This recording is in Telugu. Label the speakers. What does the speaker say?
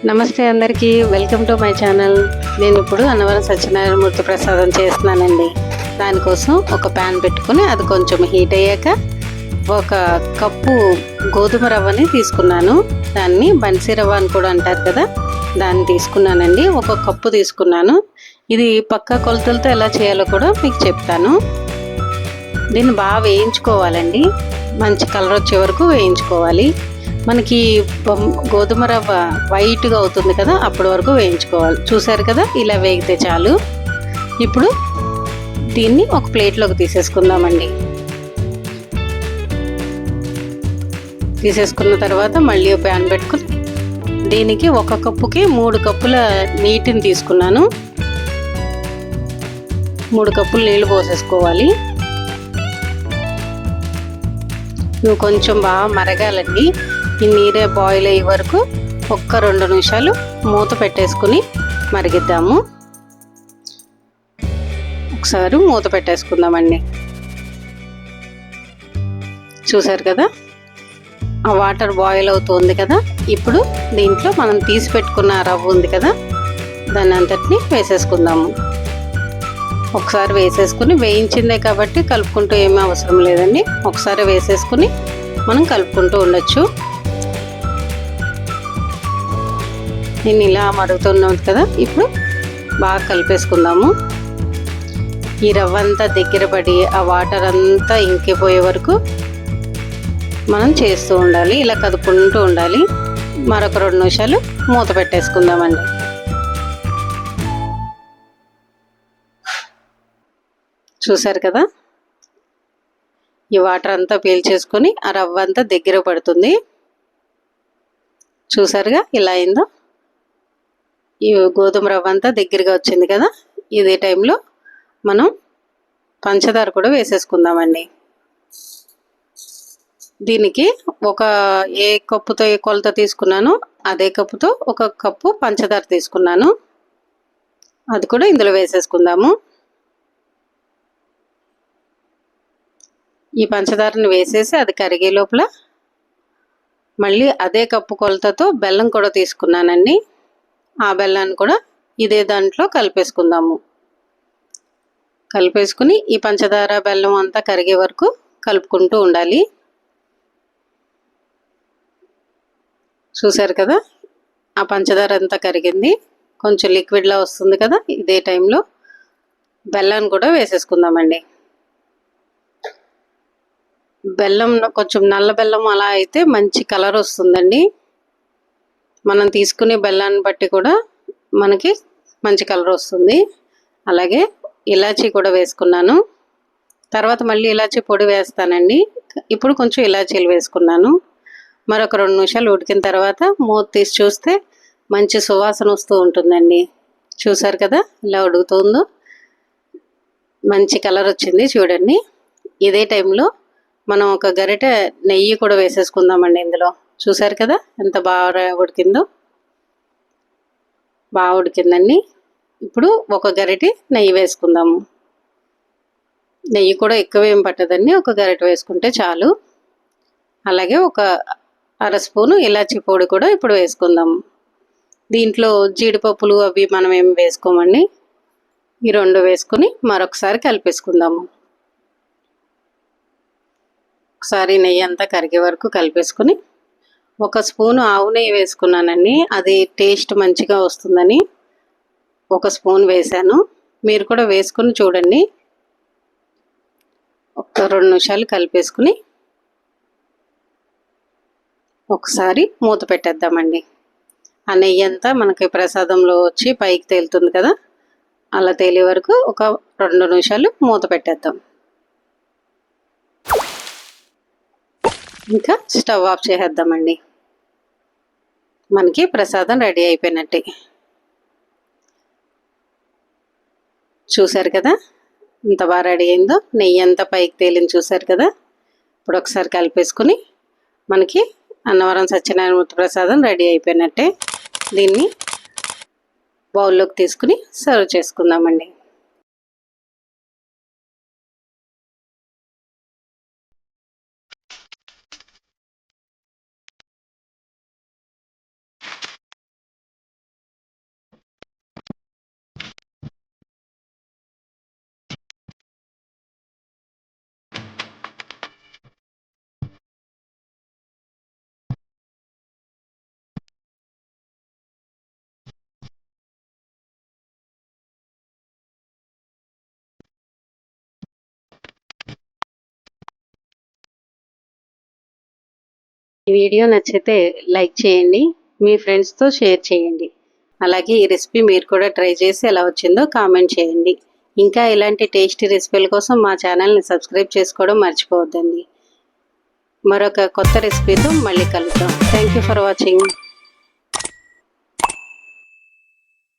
Speaker 1: నమస్తే అందరికీ, వెల్కమ్ టు మై ఛానల్. నేను ఇప్పుడు అన్నవరం సత్యనారాయణ మూర్తి ప్రసాదం చేస్తున్నానండి. దానికోసం ఒక ప్యాన్ పెట్టుకుని అది కొంచెం హీట్ అయ్యాక ఒక కప్పు గోధుమ రవ్వని తీసుకున్నాను. దాన్ని బన్సీ రవ్వ అని కూడా అంటారు కదా, దాన్ని తీసుకున్నానండి. ఒక కప్పు తీసుకున్నాను. ఇది పక్కా కొలతలతో ఎలా చేయాలో కూడా మీకు చెప్తాను. దీన్ని బాగా వేయించుకోవాలండి, మంచి కలర్ వచ్చే వరకు వేయించుకోవాలి. మనకి గోధుమ రవ్వ వైట్గా అవుతుంది కదా, అప్పటి వరకు వేయించుకోవాలి. చూసారు కదా, ఇలా వేగితే చాలు. ఇప్పుడు దీన్ని ఒక ప్లేట్లోకి తీసేసుకుందామండి. తీసేసుకున్న తర్వాత మళ్ళీ ఒక ప్యాన్ పెట్టుకుని దీనికి ఒక కప్పుకి 3 కప్పుల నీటిని తీసుకున్నాను. 3 కప్పులు నీళ్లు పోసేసుకోవాలి. ఇవి కొంచెం బాగా మరగాలండి. ఈ నీరే బాయిల్ అయ్యే వరకు ఒక్క 2 నిమిషాలు మూత పెట్టేసుకుని మరిగిద్దాము. ఒకసారి మూత పెట్టేసుకుందామండి. చూసారు కదా, ఆ వాటర్ బాయిల్ అవుతుంది కదా. ఇప్పుడు దీంట్లో మనం తీసి పెట్టుకున్న రవ్వ ఉంది కదా, దాన్ని అంతటిని వేసేసుకుందాము. ఒకసారి వేసేసుకుని, వేయించిందే కాబట్టి కలుపుకుంటూ ఏమీ అవసరం లేదండి. ఒకసారి వేసేసుకుని మనం కలుపుకుంటూ ఉండొచ్చు. నేను ఇలా మరుగుతున్నాను కదా, ఇప్పుడు బాగా కలిపేసుకుందాము. ఈ రవ్వ అంతా దగ్గర పడి ఆ వాటర్ అంతా ఇంకిపోయే వరకు మనం చేస్తూ ఉండాలి. ఇలా కదుపుకుంటూ ఉండాలి. మరొక 2 నిమిషాలు మూత పెట్టేసుకుందామండి. చూసారు కదా, ఈ వాటర్ అంతా పీల్చేసుకొని ఆ రవ్వ అంతా దగ్గర పడుతుంది. చూసారుగా ఇలా అయిందో. ఈ గోధుమ రవ్వ అంతా దగ్గరగా వచ్చింది కదా. ఇదే టైంలో మనం పంచదార కూడా వేసేసుకుందామండి. దీనికి ఏ కప్పుతో ఏ కొలత తీసుకున్నానో అదే కప్పుతో ఒక కప్పు పంచదార తీసుకున్నాను. అది కూడా ఇందులో వేసేసుకుందాము. ఈ పంచదారని వేసేసి అది కరిగే లోపల మళ్ళీ అదే కప్పు కొలతతో బెల్లం కూడా తీసుకున్నానండి. ఆ బెల్లాన్ని కూడా ఇదే దాంట్లో కలిపేసుకుందాము. కలిపేసుకుని ఈ పంచదార బెల్లం అంతా కరిగే వరకు కలుపుకుంటూ ఉండాలి. చూసారు కదా, ఆ పంచదార అంతా కరిగింది, కొంచెం లిక్విడ్లా వస్తుంది కదా. ఇదే టైంలో బెల్లాన్ని కూడా వేసేసుకుందామండి. బెల్లం కొంచెం నల్ల బెల్లం అలా అయితే మంచి కలర్ వస్తుందండి. మనం తీసుకునే బెల్లాన్ని బట్టి కూడా మనకి మంచి కలర్ వస్తుంది. అలాగే ఇలాచీ కూడా వేసుకున్నాను. తర్వాత మళ్ళీ ఇలాచీ పొడి వేస్తానండి. ఇప్పుడు కొంచెం ఇలాచీలు వేసుకున్నాను. మరొక 2 నిమిషాలు ఉడికిన తర్వాత మూత తీసి చూస్తే మంచి సువాసన వస్తూ ఉంటుందండి. చూసారు కదా, ఇలా ఉడుకుతుందో మంచి కలర్ వచ్చింది చూడండి. ఇదే టైంలో మనం ఒక గరిటె నెయ్యి కూడా వేసేసుకుందామండి ఇందులో. చూసారు కదా ఎంత బాగా ఉడికిందో. బాగా ఉడికిందండి. ఇప్పుడు ఒక గరిటె నెయ్యి వేసుకుందాము. నెయ్యి కూడా ఎక్కువ ఏం పట్టదండి, ఒక గరిటె వేసుకుంటే చాలు. అలాగే ఒక 1/2 స్పూను ఇలాచీ పొడి కూడా ఇప్పుడు వేసుకుందాము. దీంట్లో జీడిపప్పులు అవి మనం ఏం వేసుకోమండి. ఈ 2 వేసుకుని మరొకసారి కలిపేసుకుందాము. ఒకసారి నెయ్యి అంతా కరిగే వరకు కలిపేసుకుని 1 స్పూను ఆవు నెయ్యి వేసుకున్నానండి. అది టేస్ట్ మంచిగా వస్తుందని 1 స్పూన్ వేసాను. మీరు కూడా వేసుకుని చూడండి. ఒక 2 నిమిషాలు కలిపేసుకుని ఒకసారి మూత పెట్టేద్దామండి. ఆ నెయ్యి అంతా మనకి ప్రసాదంలో వచ్చి పైకి తేలుతుంది కదా, అలా తేలే వరకు ఒక 2 నిమిషాలు మూత పెట్టేద్దాం. ఇంకా స్టవ్ ఆఫ్ చేసేద్దామండి. మనకి ప్రసాదం రెడీ అయిపోయినట్టే. చూసారు కదా ఎంత బాగా రెడీ అయిందో. నెయ్యి అంతా పైకి తేలింది చూసారు కదా. ఇప్పుడు ఒకసారి కలిపేసుకుని మనకి అన్నవరం సత్యనారాయణ మూర్తి ప్రసాదం రెడీ అయిపోయినట్టే. దీన్ని బౌల్లోకి తీసుకుని సర్వ్ చేసుకుందామండి. ఈ వీడియో నచ్చితే లైక్ చేయండి, మీ ఫ్రెండ్స్తో షేర్ చేయండి. అలాగే ఈ రెసిపీ మీరు కూడా ట్రై చేసి ఎలా వచ్చిందో కామెంట్ చేయండి. ఇంకా ఇలాంటి టేస్టీ రెసిపీల కోసం మా ఛానల్ని సబ్స్క్రైబ్ చేసుకోవడం మర్చిపోవద్దండి. మరొక కొత్త రెసిపీతో మళ్ళీ కలుద్దాం. Thank you for watching.